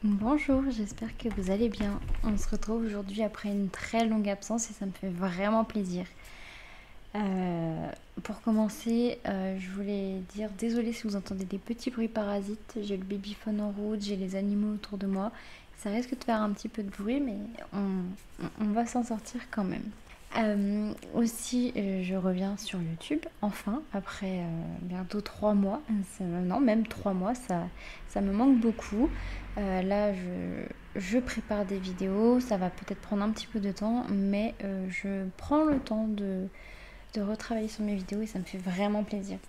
Bonjour, j'espère que vous allez bien. On se retrouve aujourd'hui après une très longue absence et ça me fait vraiment plaisir. Pour commencer, je voulais dire désolée si vous entendez des petits bruits parasites. J'ai le babyphone en route, j'ai les animaux autour de moi. Ça risque de faire un petit peu de bruit, mais on va s'en sortir quand même. Aussi, je reviens sur YouTube, enfin, après bientôt 3 mois, non, même 3 mois, ça me manque beaucoup. Là, je prépare des vidéos, ça va peut-être prendre un petit peu de temps, mais je prends le temps de retravailler sur mes vidéos et ça me fait vraiment plaisir.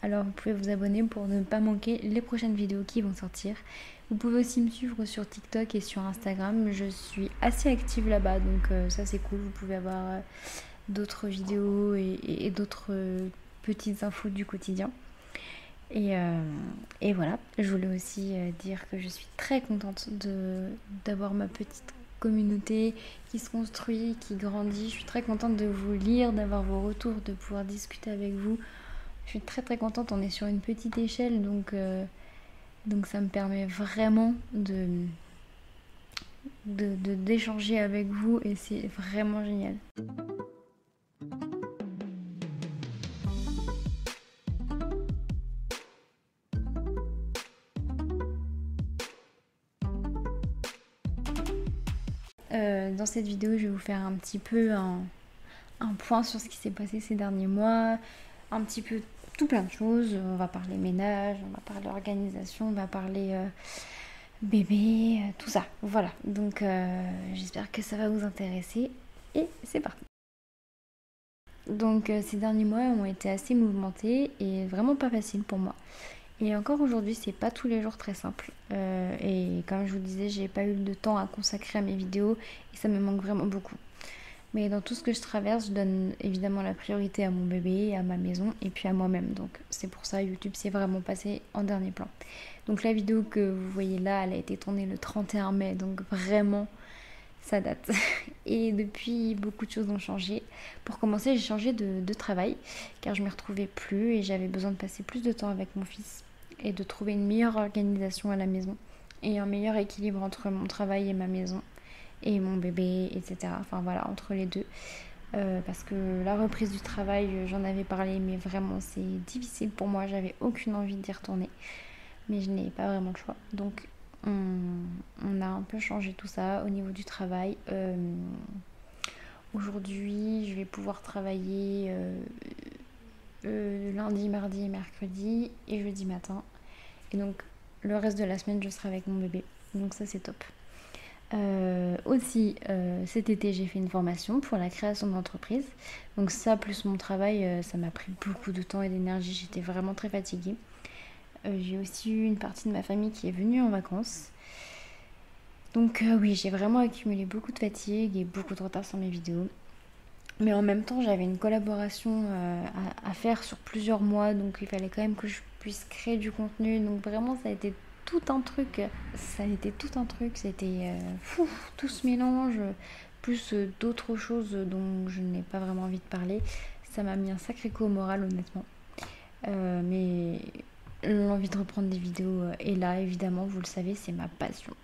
Alors vous pouvez vous abonner pour ne pas manquer les prochaines vidéos qui vont sortir. Vous pouvez aussi me suivre sur TikTok et sur Instagram. Je suis assez active là-bas, donc ça c'est cool. Vous pouvez avoir d'autres vidéos et d'autres petites infos du quotidien. Et voilà, je voulais aussi dire que je suis très contente d'avoir ma petite communauté qui se construit, qui grandit. Je suis très contente de vous lire, d'avoir vos retours, de pouvoir discuter avec vous. Je suis très très contente, on est sur une petite échelle, donc ça me permet vraiment d'échanger avec vous et c'est vraiment génial. Dans cette vidéo, je vais vous faire un petit peu un point sur ce qui s'est passé ces derniers mois, un petit peu tout plein de choses. On va parler ménage, on va parler organisation, on va parler bébé, tout ça. Voilà, donc j'espère que ça va vous intéresser et c'est parti. Donc ces derniers mois ont été assez mouvementés et vraiment pas faciles pour moi. Et encore aujourd'hui, c'est pas tous les jours très simple. Et comme je vous le disais, j'ai pas eu de temps à consacrer à mes vidéos et ça me manque vraiment beaucoup. Mais dans tout ce que je traverse, je donne évidemment la priorité à mon bébé, à ma maison et puis à moi-même. Donc c'est pour ça YouTube s'est vraiment passé en dernier plan. Donc la vidéo que vous voyez là, elle a été tournée le 31 mai, donc vraiment ça date. Et depuis, beaucoup de choses ont changé. Pour commencer, j'ai changé de travail car je ne m'y retrouvais plus et j'avais besoin de passer plus de temps avec mon fils et de trouver une meilleure organisation à la maison et un meilleur équilibre entre mon travail et ma maison et mon bébé, etc. Enfin voilà, entre les deux. Parce que la reprise du travail, j'en avais parlé, mais vraiment c'est difficile pour moi, j'avais aucune envie d'y retourner. Mais je n'ai pas vraiment le choix. Donc on a un peu changé tout ça au niveau du travail. Aujourd'hui, je vais pouvoir travailler lundi, mardi et mercredi et jeudi matin. Et donc le reste de la semaine, je serai avec mon bébé. Donc ça, c'est top. Aussi, cet été, j'ai fait une formation pour la création d'entreprise. Donc ça, plus mon travail, ça m'a pris beaucoup de temps et d'énergie. J'étais vraiment très fatiguée. J'ai aussi eu une partie de ma famille qui est venue en vacances. Donc oui, j'ai vraiment accumulé beaucoup de fatigue et beaucoup de retard sur mes vidéos. Mais en même temps, j'avais une collaboration à faire sur plusieurs mois. Donc il fallait quand même que je puisse créer du contenu. Donc vraiment, ça a été tout un truc. C'était tout ce mélange, plus d'autres choses dont je n'ai pas vraiment envie de parler. Ça m'a mis un sacré coup au moral, honnêtement. Mais l'envie de reprendre des vidéos est là, évidemment, vous le savez, c'est ma passion.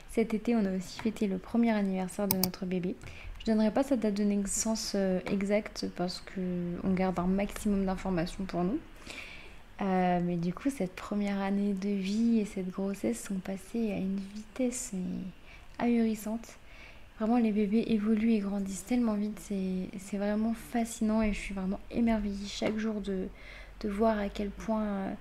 Cet été, on a aussi fêté le premier anniversaire de notre bébé. Je donnerai pas sa date de naissance exacte parce qu'on garde un maximum d'informations pour nous. Mais du coup, cette première année de vie et cette grossesse sont passées à une vitesse ahurissante. Vraiment, les bébés évoluent et grandissent tellement vite, c'est vraiment fascinant et je suis vraiment émerveillée chaque jour de voir à quel point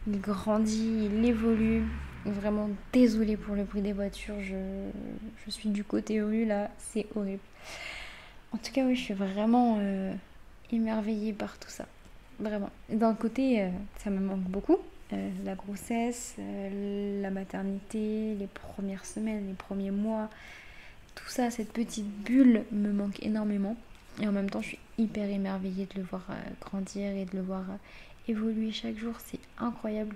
il grandit, il évolue. Vraiment désolée pour le bruit des voitures, je suis du côté rue là, c'est horrible. En tout cas, oui, je suis vraiment émerveillée par tout ça. Vraiment. D'un côté, ça me manque beaucoup. La grossesse, la maternité, les premières semaines, les premiers mois, tout ça, cette petite bulle me manque énormément. Et en même temps, je suis hyper émerveillée de le voir grandir et de le voir évoluer chaque jour. C'est incroyable.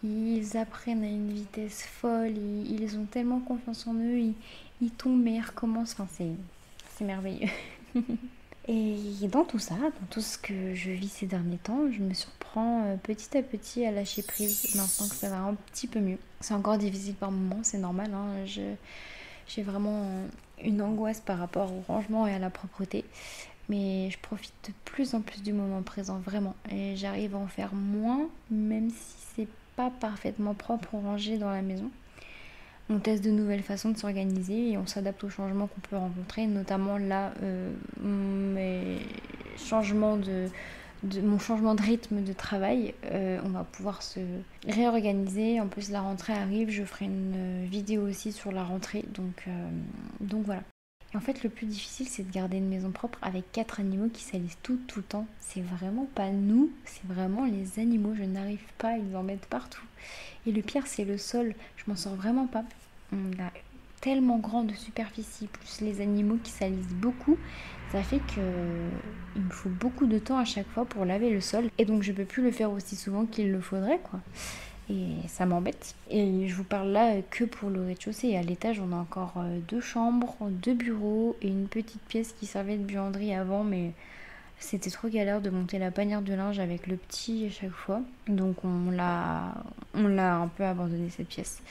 Ils apprennent à une vitesse folle, ils ont tellement confiance en eux, ils tombent mais ils recommencent. Enfin, c'est merveilleux. Et dans tout ça, dans tout ce que je vis ces derniers temps, je me surprends petit à petit à lâcher prise maintenant que ça va un petit peu mieux. C'est encore difficile par moments, c'est normal, hein. J'ai vraiment une angoisse par rapport au rangement et à la propreté. Mais je profite de plus en plus du moment présent, vraiment. Et j'arrive à en faire moins, même si c'est pas parfaitement propre ou rangé dans la maison. On teste de nouvelles façons de s'organiser et on s'adapte aux changements qu'on peut rencontrer, notamment là, mes changements mon changement de rythme de travail. On va pouvoir se réorganiser. En plus, la rentrée arrive, je ferai une vidéo aussi sur la rentrée, donc voilà. Et en fait, le plus difficile, c'est de garder une maison propre avec 4 animaux qui salissent tout le temps. C'est vraiment pas nous, c'est vraiment les animaux. Je n'arrive pas, ils en mettent partout. Et le pire, c'est le sol. Je m'en sors vraiment pas. On a tellement grand de superficie, plus les animaux qui salissent beaucoup. Ça fait que il me faut beaucoup de temps à chaque fois pour laver le sol. Et donc, je peux plus le faire aussi souvent qu'il le faudrait, quoi. Et ça m'embête. Et je vous parle là que pour le rez-de-chaussée. Et à l'étage, on a encore 2 chambres, 2 bureaux et une petite pièce qui servait de buanderie avant, mais c'était trop galère de monter la panière de linge avec le petit à chaque fois. Donc on l'a un peu abandonné cette pièce.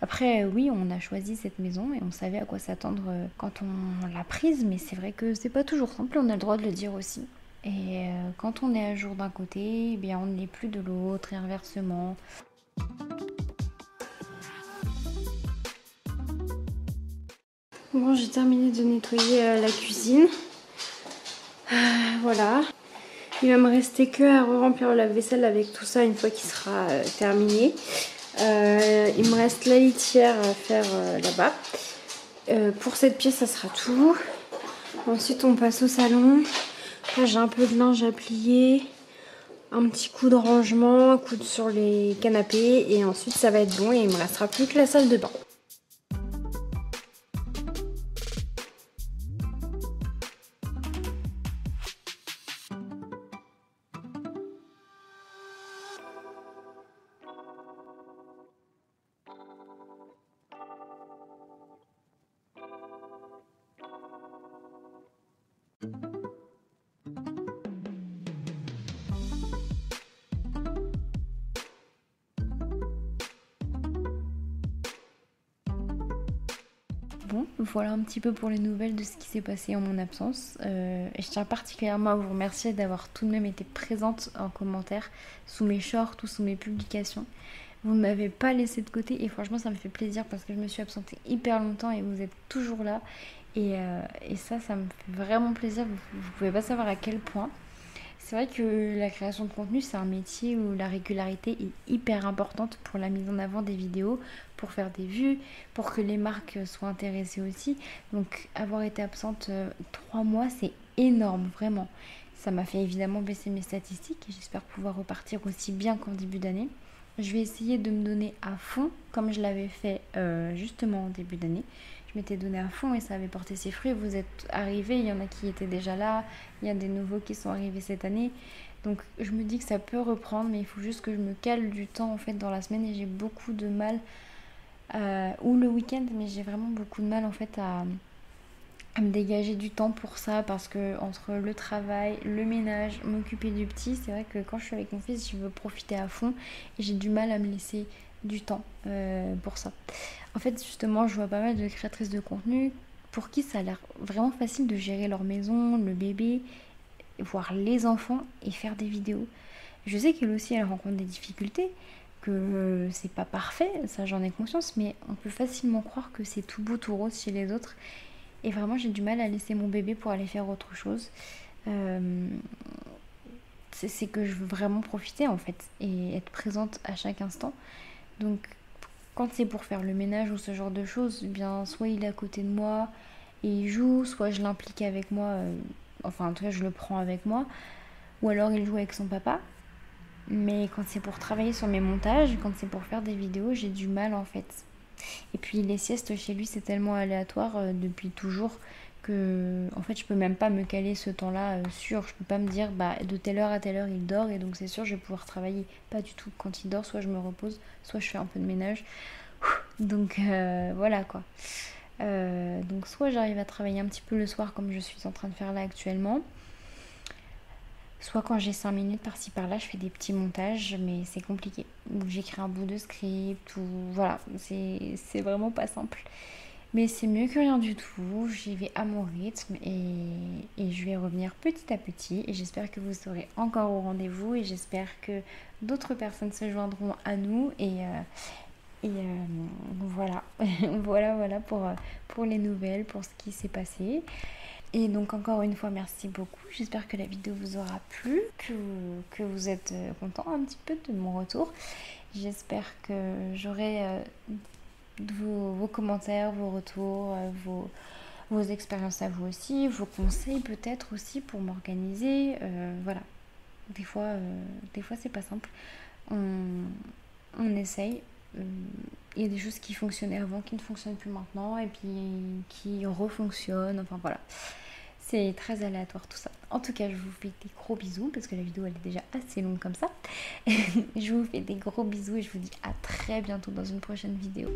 Après, oui, on a choisi cette maison et on savait à quoi s'attendre quand on l'a prise, mais c'est vrai que c'est pas toujours simple, on a le droit de le dire aussi. Et quand on est à jour d'un côté, eh bien on ne l'est plus de l'autre et inversement. Bon, j'ai terminé de nettoyer la cuisine. Voilà. Il va me rester que à remplir le lave-vaisselle avec tout ça une fois qu'il sera terminé. Il me reste la litière à faire là-bas. Pour cette pièce, ça sera tout. Ensuite, on passe au salon. Là, j'ai un peu de linge à plier. Un petit coup de rangement, un coup sur les canapés. Et ensuite, ça va être bon et il me restera plus que la salle de bain. Bon, voilà un petit peu pour les nouvelles de ce qui s'est passé en mon absence. Et je tiens particulièrement à vous remercier d'avoir tout de même été présente en commentaire sous mes shorts ou sous mes publications. Vous ne m'avez pas laissé de côté et franchement ça me fait plaisir parce que je me suis absentée hyper longtemps et vous êtes toujours là. Et ça me fait vraiment plaisir, vous pouvez pas savoir à quel point. C'est vrai que la création de contenu, c'est un métier où la régularité est hyper importante pour la mise en avant des vidéos, pour faire des vues, pour que les marques soient intéressées aussi. Donc avoir été absente 3 mois, c'est énorme, vraiment. Ça m'a fait évidemment baisser mes statistiques et j'espère pouvoir repartir aussi bien qu'en début d'année. Je vais essayer de me donner à fond comme je l'avais fait justement en début d'année. Je m'étais donné à fond et ça avait porté ses fruits. Vous êtes arrivés, il y en a qui étaient déjà là, il y a des nouveaux qui sont arrivés cette année. Donc je me dis que ça peut reprendre, mais il faut juste que je me cale du temps en fait dans la semaine et j'ai beaucoup de mal, ou le week-end, mais j'ai vraiment beaucoup de mal en fait à me dégager du temps pour ça parce que entre le travail, le ménage, m'occuper du petit, c'est vrai que quand je suis avec mon fils, je veux profiter à fond et j'ai du mal à me laisser du temps pour ça. En fait, justement, je vois pas mal de créatrices de contenu pour qui ça a l'air vraiment facile de gérer leur maison, le bébé, voire les enfants et faire des vidéos. Je sais qu'elle aussi, elle rencontre des difficultés, que c'est pas parfait, ça j'en ai conscience, mais on peut facilement croire que c'est tout beau, tout rose chez les autres. Et vraiment, j'ai du mal à laisser mon bébé pour aller faire autre chose. C'est que je veux vraiment profiter en fait et être présente à chaque instant. Donc quand c'est pour faire le ménage ou ce genre de choses, eh bien soit il est à côté de moi et il joue, soit je l'implique avec moi, enfin en tout cas je le prends avec moi, ou alors il joue avec son papa. Mais quand c'est pour travailler sur mes montages, quand c'est pour faire des vidéos, j'ai du mal en fait. Et puis les siestes chez lui c'est tellement aléatoire depuis toujours que en fait je peux même pas me caler ce temps-là sûr. Je peux pas me dire bah de telle heure à telle heure il dort et donc c'est sûr je vais pouvoir travailler. Pas du tout. Quand il dort, soit je me repose, soit je fais un peu de ménage. Donc voilà quoi. Donc soit j'arrive à travailler un petit peu le soir comme je suis en train de faire là actuellement, soit quand j'ai 5 minutes par-ci par-là, je fais des petits montages, mais c'est compliqué. Ou j'écris un bout de script, ou voilà, c'est vraiment pas simple. Mais c'est mieux que rien du tout, j'y vais à mon rythme et je vais revenir petit à petit. Et j'espère que vous serez encore au rendez-vous et j'espère que d'autres personnes se joindront à nous. Voilà, voilà pour les nouvelles, pour ce qui s'est passé. Et donc encore une fois, merci beaucoup. J'espère que la vidéo vous aura plu, que vous êtes content un petit peu de mon retour. J'espère que j'aurai vos commentaires, vos retours, vos expériences à vous aussi, vos conseils peut-être aussi pour m'organiser. Voilà, des fois c'est pas simple. On essaye. Il y a des choses qui fonctionnaient avant qui ne fonctionnent plus maintenant et puis qui refonctionnent. Enfin voilà. C'est très aléatoire tout ça. En tout cas, je vous fais des gros bisous parce que la vidéo elle est déjà assez longue comme ça. Je vous fais des gros bisous et je vous dis à très bientôt dans une prochaine vidéo.